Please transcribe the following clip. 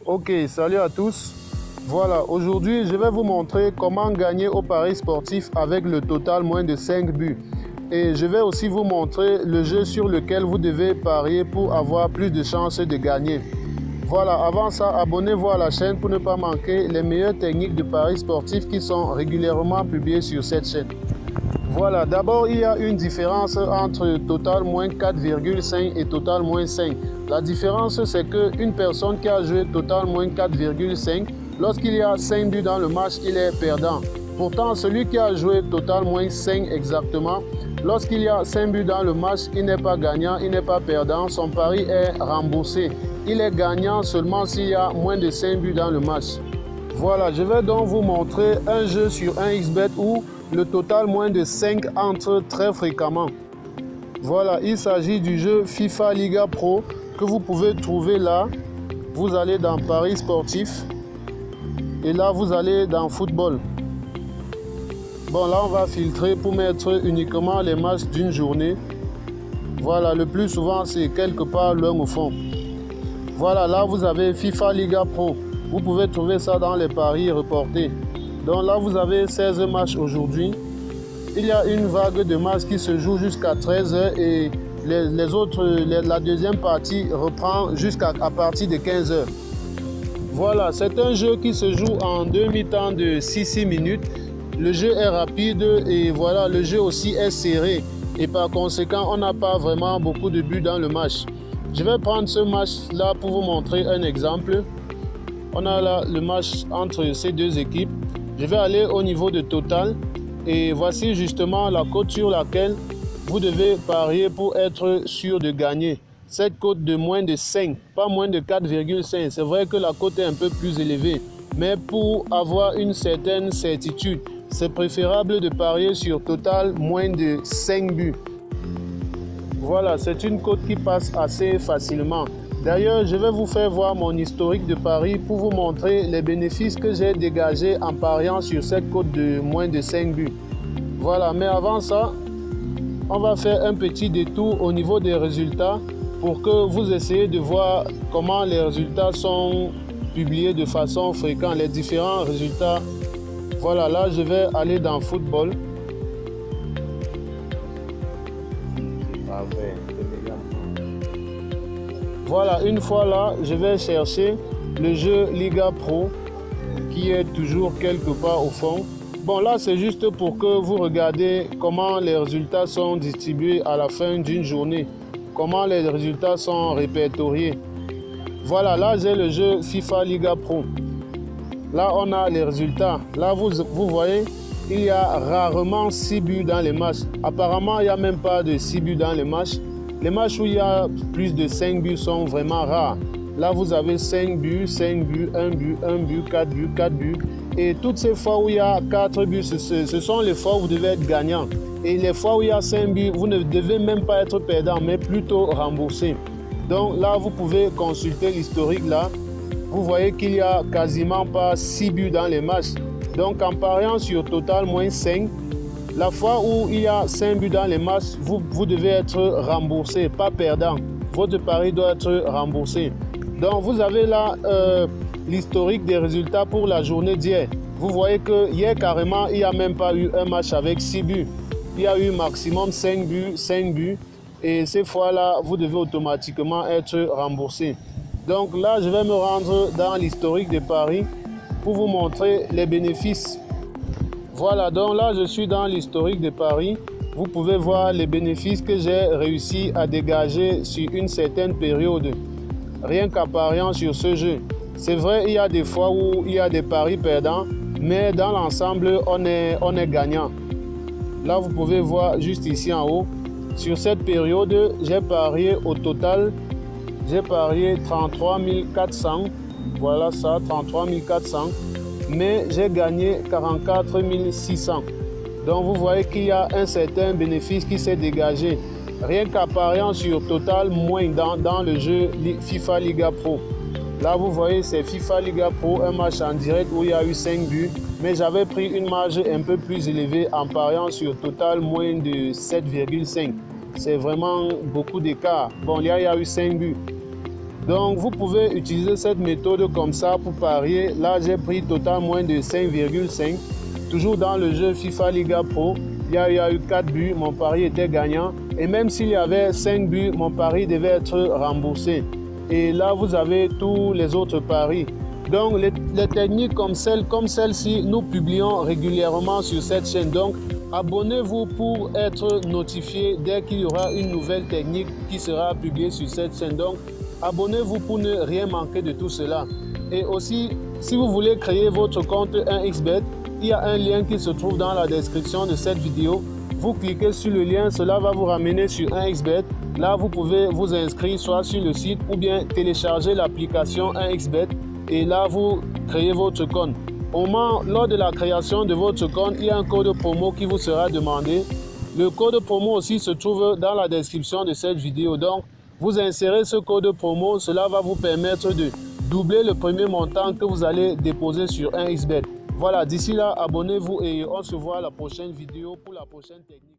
Ok, salut à tous. Voilà, aujourd'hui, je vais vous montrer comment gagner au pari sportif avec le total moins de 5 buts. Et je vais aussi vous montrer le jeu sur lequel vous devez parier pour avoir plus de chances de gagner. Voilà, avant ça, abonnez-vous à la chaîne pour ne pas manquer les meilleures techniques de paris sportifs qui sont régulièrement publiées sur cette chaîne. Voilà, d'abord, il y a une différence entre total moins 4,5 et total moins 5. La différence, c'est qu'une personne qui a joué total moins 4,5, lorsqu'il y a 5 buts dans le match, il est perdant. Pourtant, celui qui a joué total moins 5 exactement, lorsqu'il y a 5 buts dans le match, il n'est pas gagnant, il n'est pas perdant, son pari est remboursé. Il est gagnant seulement s'il y a moins de 5 buts dans le match. Voilà, je vais donc vous montrer un jeu sur un XBet où le total moins de 5 entre très fréquemment. Voilà, il s'agit du jeu FIFA Liga Pro que vous pouvez trouver là. Vous allez dans Paris sportif et là vous allez dans football. Bon, là on va filtrer pour mettre uniquement les matchs d'une journée. Voilà, le plus souvent c'est quelque part loin au fond. Voilà, là vous avez FIFA Liga Pro. Vous pouvez trouver ça dans les paris reportés. Donc là, vous avez 16 matchs aujourd'hui. Il y a une vague de matchs qui se joue jusqu'à 13h et la deuxième partie reprend jusqu'à partir de 15h. Voilà, c'est un jeu qui se joue en demi-temps de 6 minutes. Le jeu est rapide et voilà, le jeu aussi est serré. Et par conséquent, on n'a pas vraiment beaucoup de buts dans le match. Je vais prendre ce match-là pour vous montrer un exemple. On a là le match entre ces deux équipes. Je vais aller au niveau de total et voici justement la cote sur laquelle vous devez parier pour être sûr de gagner. Cette cote de moins de 5, pas moins de 4,5. C'est vrai que la cote est un peu plus élevée, mais pour avoir une certaine certitude, c'est préférable de parier sur total moins de 5 buts. Voilà, c'est une cote qui passe assez facilement. D'ailleurs, je vais vous faire voir mon historique de paris pour vous montrer les bénéfices que j'ai dégagés en pariant sur cette cote de moins de 5 buts. Voilà, mais avant ça, on va faire un petit détour au niveau des résultats pour que vous essayez de voir comment les résultats sont publiés de façon fréquente, les différents résultats. Voilà, là, je vais aller dans football. Voilà, une fois là, je vais chercher le jeu Liga Pro qui est toujours quelque part au fond. Bon, là, c'est juste pour que vous regardez comment les résultats sont distribués à la fin d'une journée, comment les résultats sont répertoriés. Voilà, là, j'ai le jeu FIFA Liga Pro. Là, on a les résultats. Là, vous voyez, il y a rarement 6 buts dans les matchs. Apparemment, il n'y a même pas de 6 buts dans les matchs. Les matchs où il y a plus de 5 buts sont vraiment rares. Là, vous avez 5 buts, 5 buts, 1 but, 1 but, 4 buts, 4 buts. Et toutes ces fois où il y a 4 buts, ce sont les fois où vous devez être gagnant. Et les fois où il y a 5 buts, vous ne devez même pas être perdant, mais plutôt remboursé. Donc là, vous pouvez consulter l'historique là. Vous voyez qu'il n'y a quasiment pas 6 buts dans les matchs. Donc en pariant sur total moins 5, la fois où il y a 5 buts dans les matchs, vous devez être remboursé, pas perdant. Votre pari doit être remboursé. Donc vous avez là l'historique des résultats pour la journée d'hier. Vous voyez que hier carrément, il n'y a même pas eu un match avec 6 buts. Il y a eu maximum 5 buts. Et ces fois-là, vous devez automatiquement être remboursé. Donc là, je vais me rendre dans l'historique des paris pour vous montrer les bénéfices. Voilà, donc là, je suis dans l'historique des paris. Vous pouvez voir les bénéfices que j'ai réussi à dégager sur une certaine période, rien qu'en pariant sur ce jeu. C'est vrai, il y a des fois où il y a des paris perdants, mais dans l'ensemble, on est gagnant. Là, vous pouvez voir juste ici en haut. Sur cette période, j'ai parié au total, j'ai parié 33 400. Voilà ça, 33 400. Mais j'ai gagné 44 600. Donc vous voyez qu'il y a un certain bénéfice qui s'est dégagé. Rien qu'en pariant sur total moins dans le jeu FIFA Liga Pro. Là vous voyez c'est FIFA Liga Pro, un match en direct où il y a eu 5 buts. Mais j'avais pris une marge un peu plus élevée en pariant sur total moins de 7,5. C'est vraiment beaucoup d'écart. Bon, il y a eu 5 buts. Donc vous pouvez utiliser cette méthode comme ça pour parier. Là j'ai pris total moins de 5,5. Toujours dans le jeu FIFA Liga Pro. Il y a eu 4 buts, mon pari était gagnant. Et même s'il y avait 5 buts, mon pari devait être remboursé. Et là vous avez tous les autres paris. Donc les techniques comme celle-ci, nous publions régulièrement sur cette chaîne. Donc abonnez-vous pour être notifié dès qu'il y aura une nouvelle technique qui sera publiée sur cette chaîne. Donc abonnez-vous pour ne rien manquer de tout cela. Et aussi, si vous voulez créer votre compte 1xBet, il y a un lien qui se trouve dans la description de cette vidéo. Vous cliquez sur le lien, cela va vous ramener sur 1xBet. Là, vous pouvez vous inscrire soit sur le site ou bien télécharger l'application 1xBet. Et là, vous créez votre compte. Lors de la création de votre compte, il y a un code promo qui vous sera demandé. Le code promo aussi se trouve dans la description de cette vidéo. Donc, vous insérez ce code promo, cela va vous permettre de doubler le premier montant que vous allez déposer sur 1xBet. Voilà, d'ici là, abonnez-vous et on se voit à la prochaine vidéo pour la prochaine technique.